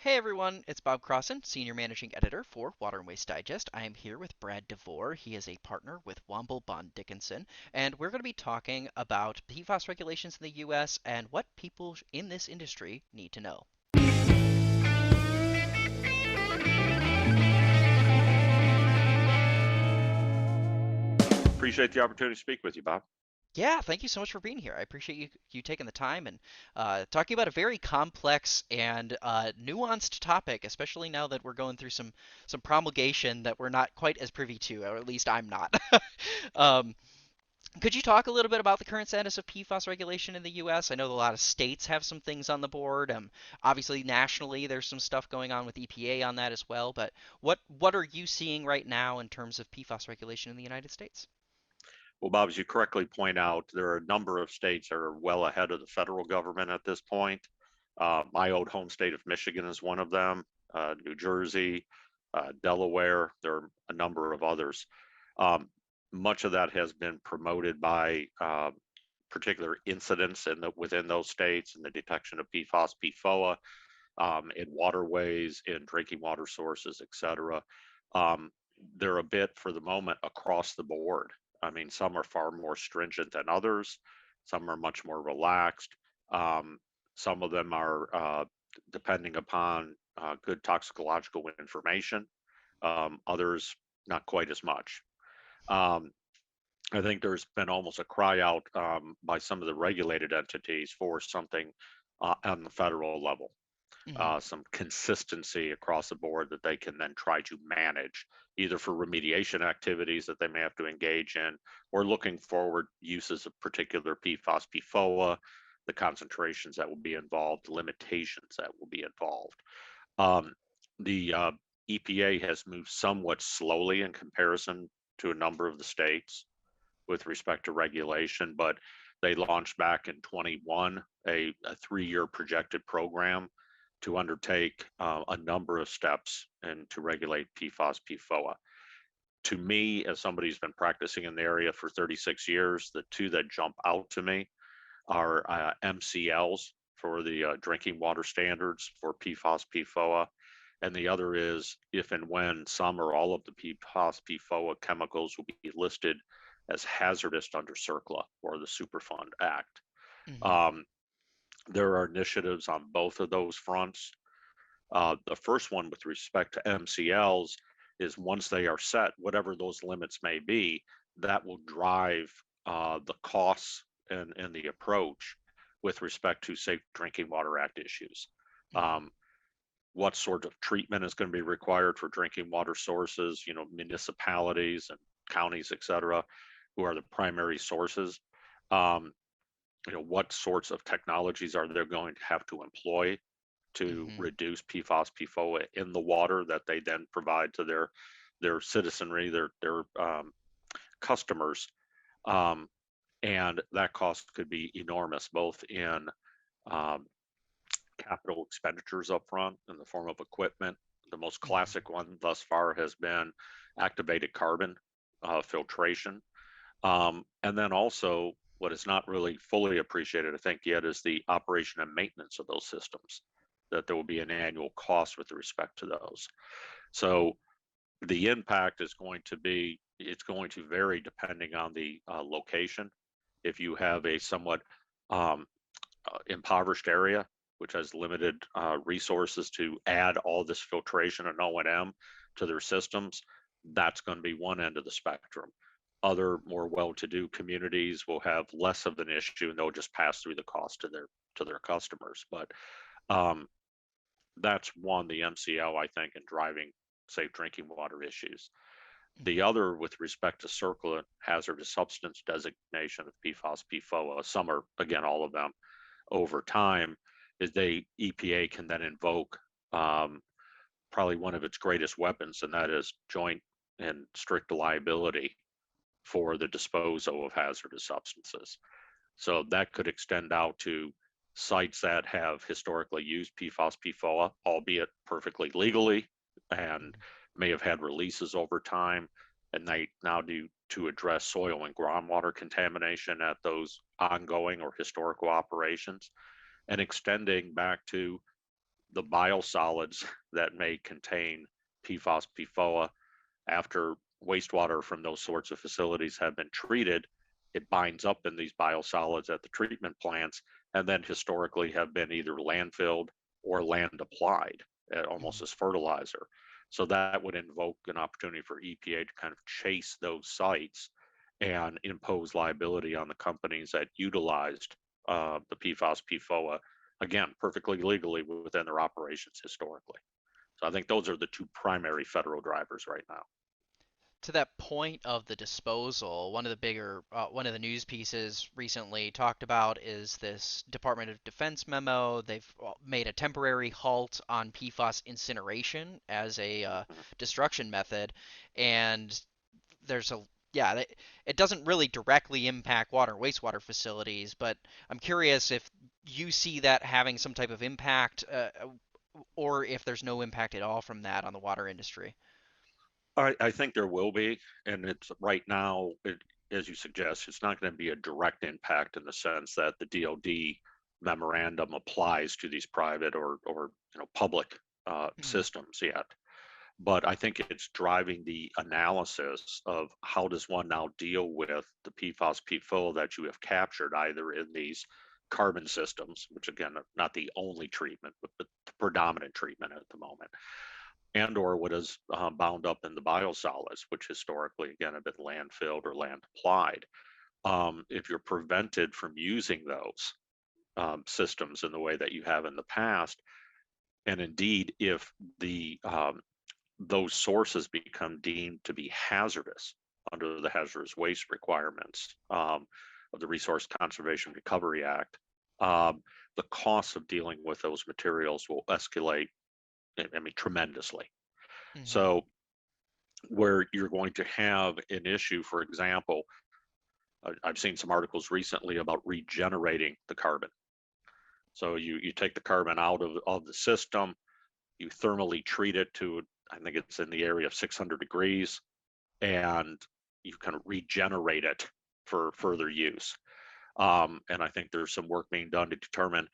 Hey everyone, it's Bob Crossan, Senior Managing Editor for Water and Waste Digest. I am here with Brad Devore. He is a partner with Womble Bond Dickinson, and we're going to be talking about PFAS regulations in the US and what people in this industry need to know. Appreciate the opportunity to speak with you, Bob. Yeah, thank you so much for being here. I appreciate you taking the time and talking about a very complex and nuanced topic, especially now that we're going through some promulgation that we're not quite as privy to, or at least I'm not. um, Could you talk a little bit about the current status of PFAS regulation in the U.S.? I know a lot of states have some things on the board. Obviously, nationally, there's some stuff going on with EPA on that as well. But what are you seeing right now in terms of PFAS regulation in the United States? Well, Bob, as you correctly point out, there are a number of states that are well ahead of the federal government at this point. My old home state of Michigan is one of them, New Jersey, Delaware. There are a number of others. Um, Much of that has been promoted by particular incidents within those states and the detection of PFAS, PFOA in waterways, in drinking water sources, et cetera. Um, they're a bit, for the moment, across the board. I mean, some are far more stringent than others. Some are much more relaxed. Um, some of them are depending upon good toxicological information. Others, not quite as much. Um, I think there's been almost a cry out by some of the regulated entities for something on the federal level, Hmm. some consistency across the board that they can then try to manage, either for remediation activities that they may have to engage in, or looking forward uses of particular PFAS, PFOA, the concentrations that will be involved, limitations that will be involved. Um, the EPA has moved somewhat slowly in comparison to a number of the states with respect to regulation, but they launched back in 21 a 3-year projected program to undertake a number of steps and to regulate PFAS, PFOA. To me, as somebody who's been practicing in the area for 36 years, the two that jump out to me are MCLs for the drinking water standards for PFAS, PFOA, and the other is if and when some or all of the PFAS, PFOA chemicals will be listed as hazardous under CERCLA or the Superfund Act. Hmm. Um, there are initiatives on both of those fronts. The first one with respect to MCLs is once they are set, whatever those limits may be, that will drive the costs and the approach with respect to Safe Drinking Water Act issues. Hmm. Um, what sort of treatment is going to be required for drinking water sources, municipalities and counties, et cetera, who are the primary sources. Um, what sorts of technologies are they going to have to employ to Hmm. reduce PFAS, PFOA in the water that they then provide to their citizenry, their customers, um, and that cost could be enormous, both in um, capital expenditures up front in the form of equipment. The most Hmm. classic one thus far has been activated carbon filtration. And then also, what is not really fully appreciated, I think, yet is the operation and maintenance of those systems, that there will be an annual cost with respect to those. So the impact is going to be, it's going to vary depending on the location. If you have a somewhat um, impoverished area, which has limited resources to add all this filtration and O&M to their systems, that's going to be one end of the spectrum. Other more well-to-do communities will have less of an issue, and they'll just pass through the cost to their customers. But um, that's one, the MCL, I think, in driving safe drinking water issues. The Hmm. other, with respect to CERCLA hazardous substance designation of PFAS, PFOA, some are, again, all of them, over time, is they EPA can then invoke um, probably one of its greatest weapons, and that is joint and strict liability for the disposal of hazardous substances. So that could extend out to sites that have historically used PFAS, PFOA, albeit perfectly legally, and may have had releases over time, and they now do to address soil and groundwater contamination at those ongoing or historical operations, and extending back to the biosolids that may contain PFAS, PFOA, after wastewater from those sorts of facilities have been treated, it binds up in these biosolids at the treatment plants, and then historically have been either landfilled or land applied almost Mhm. as fertilizer. So that would invoke an opportunity for EPA to kind of chase those sites and impose liability on the companies that utilized the PFAS, PFOA, again, perfectly legally within their operations historically. So I think those are the two primary federal drivers right now. To that point of the disposal, one of the news pieces recently talked about is this Department of Defense memo. They've made a temporary halt on PFAS incineration as a Mhm. destruction method, and there's a yeah, it doesn't really directly impact water and wastewater facilities, but I'm curious if you see that having some type of impact, or if there's no impact at all from that on the water industry. I think there will be, and it's right now, as you suggest, it's not going to be a direct impact in the sense that the DoD memorandum applies to these private or public Mhm. systems yet. But I think it's driving the analysis of how does one now deal with the PFAS, PFOA that you have captured either in these carbon systems, which again, are not the only treatment, but the predominant treatment at the moment, and or what is bound up in the biosolids, which historically, again, have been landfilled or land applied. If you're prevented from using those systems in the way that you have in the past, and indeed, if the those sources become deemed to be hazardous under the hazardous waste requirements of the Resource Conservation Recovery Act, the costs of dealing with those materials will escalate, I mean, tremendously. Mhm. So where you're going to have an issue, for example, I've seen some articles recently about regenerating the carbon. So you take the carbon out of the system, you thermally treat it to, I think it's in the area of 600 degrees, and you kind of regenerate it for Mhm. further use. And I think there's some work being done to determine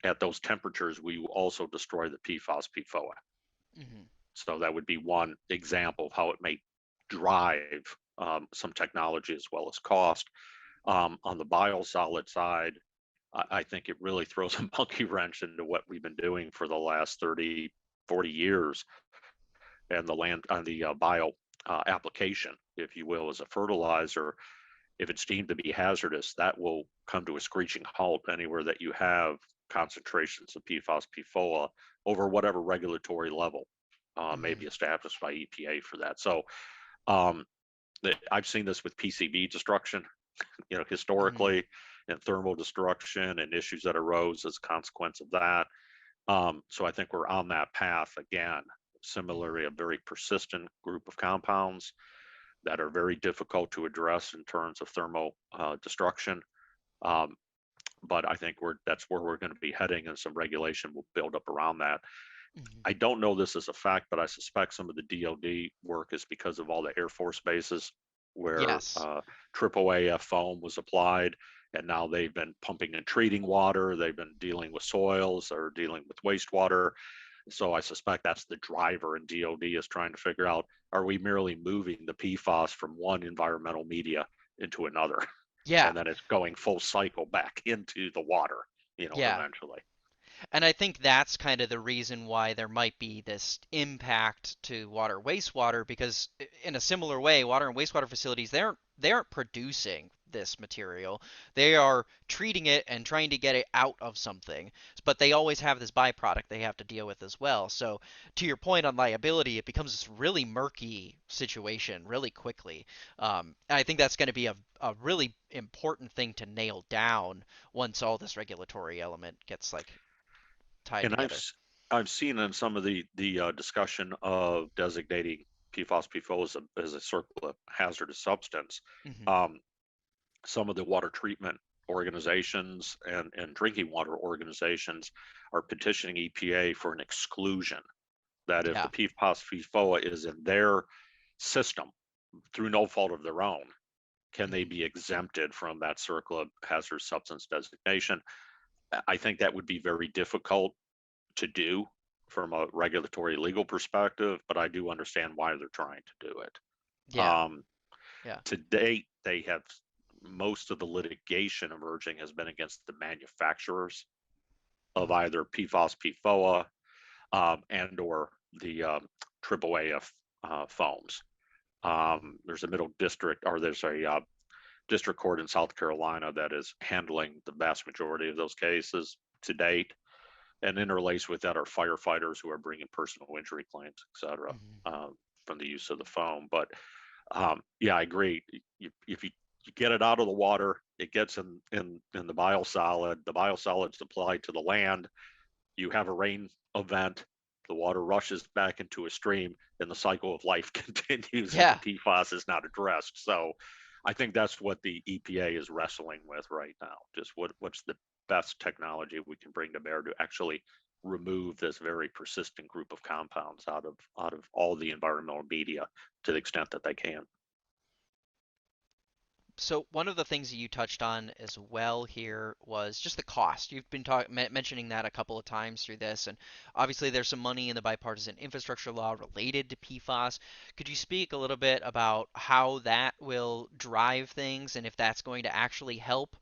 at those temperatures, we will also destroy the PFAS, PFOA. Mhm. So that would be one example of how it may drive some technology as well as cost. On the biosolid side, I think it really throws a monkey wrench into what we've been doing for the last 30, 40 years, and the land on the bio application, if you will, as a fertilizer. If it's deemed to be hazardous, that will come to a screeching halt anywhere that you have concentrations of PFAS, PFOA over whatever regulatory level may be Mhm. established by EPA for that. So um, I've seen this with PCB destruction, Mhm. historically, and thermal destruction and issues that arose as a consequence of that. So I think we're on that path again. Mhm. Similarly, a very persistent group of compounds that are very difficult to address in terms of thermal destruction. Um, but I think that's where we're going to be heading, and some regulation will build up around that. Mhm. I don't know this as a fact, but I suspect some of the DoD work is because of all the Air Force bases where Yes. AAAF foam was applied, and now they've been pumping and treating water. They've been dealing with soils or dealing with wastewater. So I suspect that's the driver, and DoD is trying to figure out, are we merely moving the PFAS from one environmental media into another? Yeah. And then it's going full cycle back into the water, Yeah. eventually. And I think that's kind of the reason why there might be this impact to water wastewater, because in a similar way, water and wastewater facilities, they aren't producing this material. They are treating it and trying to get it out of something, but they always have this byproduct they have to deal with as well. So to your point on liability, it becomes this really murky situation really quickly. And I think that's going to be a really important thing to nail down once all this regulatory element gets like tied And together. I've seen in some of the discussion of designating PFAS, PFOA as a CERCLA hazardous substance. Hmm. Um, some of the water treatment organizations and drinking water organizations are petitioning EPA for an exclusion, that if the Yeah. PFAS, PFOA is in their system through no fault of their own, can they Hmm. be exempted from that CERCLA hazardous substance designation? I think that would be very difficult to do from a regulatory legal perspective, but I do understand why they're trying to do it. Yeah. Um, Yeah. to date, they have most of the litigation emerging has been against the manufacturers of Hmm. either PFAS, PFOA, and or the AAA foams. There's a middle district, or there's a district court in South Carolina that is handling the vast majority of those cases to date. And interlaced with that are firefighters who are bringing personal injury claims, et cetera, Hmm. from the use of the foam. But yeah, I agree. If you get it out of the water, it gets in the biosolid. The biosolids applied to the land. You have a rain event. The water rushes back into a stream, and the cycle of life continues if the Yeah. PFAS is not addressed. So, I think that's what the EPA is wrestling with right now. Just what's the best technology we can bring to bear to actually remove this very persistent group of compounds out of all the environmental media to the extent that they can. So one of the things that you touched on as well here was just the cost. You've been mentioning that a couple of times through this, and obviously there's some money in the bipartisan infrastructure law related to PFAS. Could you speak a little bit about how that will drive things, and if that's going to actually help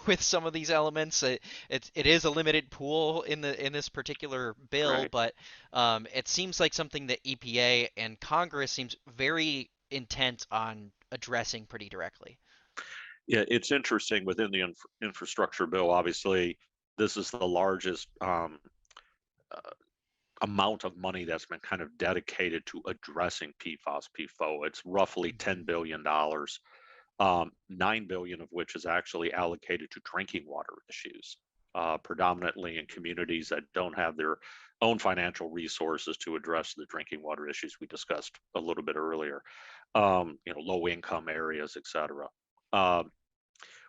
with some of these elements? It is a limited pool in this particular bill, Right. but it seems like something that EPA and Congress seems very intent on addressing pretty directly. Yeah, it's interesting within the infrastructure bill. Obviously, this is the largest uh, amount of money that's been kind of dedicated to addressing PFAS, PFOA. It's roughly $10 Hmm. billion, 9 billion of which is actually allocated to drinking water issues, predominantly in communities that don't have their own financial resources to address the drinking water issues we discussed a little bit earlier, low income areas, et cetera. Um,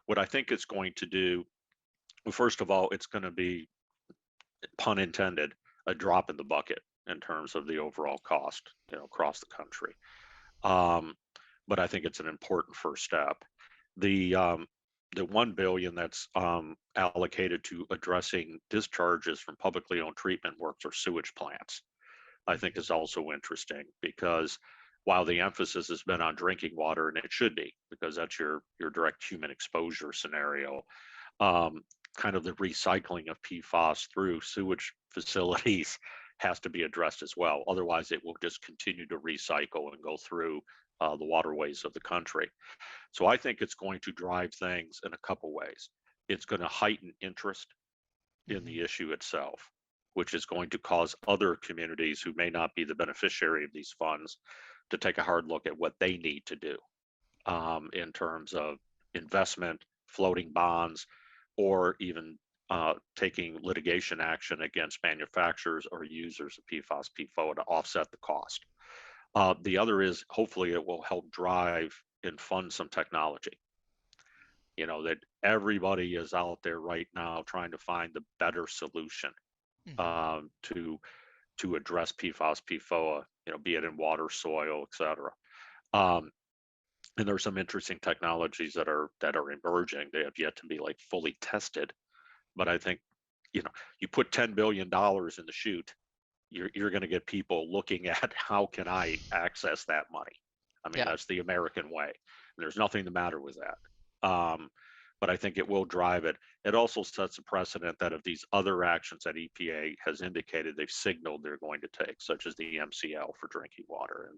what I think it's going to do, well, first of all, it's going to be, pun intended, a drop in the bucket in terms of the overall cost, across the country. Um, but I think it's an important first step. The um, the 1 billion that's allocated to addressing discharges from publicly owned treatment works or sewage plants, I think is Hmm. also interesting because while the emphasis has been on drinking water, and it should be because that's your direct human exposure scenario, um, kind of the recycling of PFAS through sewage facilities has to be addressed as well. Otherwise, it will just continue to recycle and go through the waterways of the country. So I think it's going to drive things in a couple ways. It's going to heighten interest in the Hmm. issue itself, which is going to cause other communities who may not be the beneficiary of these funds to take a hard look at what they need to do in terms of investment, floating bonds, or even taking litigation action against manufacturers or users of PFAS, PFOA to offset the cost. The other is hopefully it will help drive and fund some technology. That everybody is out there right now trying to find the better solution Hmm. to address PFAS, PFOA, be it in water, soil, et cetera. Um, and there's some interesting technologies that are emerging. They have yet to be like fully tested, but I think you put $10 billion in the chute, you're going to get people looking at how can I access that money. I mean, Yeah. that's the American way. There's nothing the matter with that. But I think it will drive it. It also sets a precedent that of these other actions that EPA has indicated they've signaled they're going to take, such as the MCL for drinking water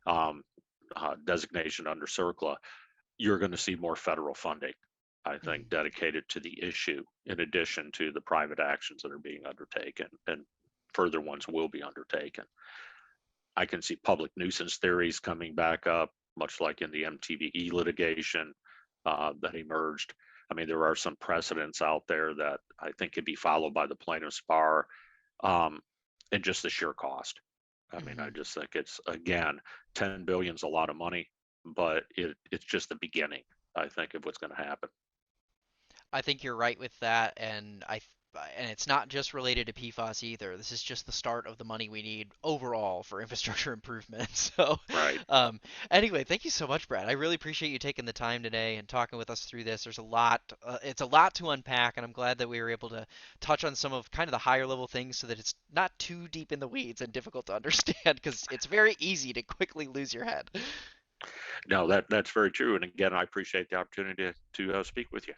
and designation under CERCLA, you're going to see more federal funding, I think, Hmm. dedicated to the issue, in addition to the private actions that are being undertaken, and further ones will be undertaken. I can see public nuisance theories coming back up, much like in the MTVE litigation that emerged. I mean, there are some precedents out there that I think could be followed by the plaintiff's bar, um, and just the sheer cost. I mean, I Hmm. just think it's, again, 10 billion is a lot of money, but it's just the beginning, I think, of what's going to happen. I think you're right with that, and and it's not just related to PFAS either. This is just the start of the money we need overall for infrastructure improvement. So, Right. um, anyway, thank you so much, Brad. I really appreciate you taking the time today and talking with us through this. There's a lot, it's a lot to unpack, and I'm glad that we were able to touch on some of kind of the higher level things so that it's not too deep in the weeds and difficult to understand because it's very easy to quickly lose your head. No, that's very true. And again, I appreciate the opportunity to speak with you.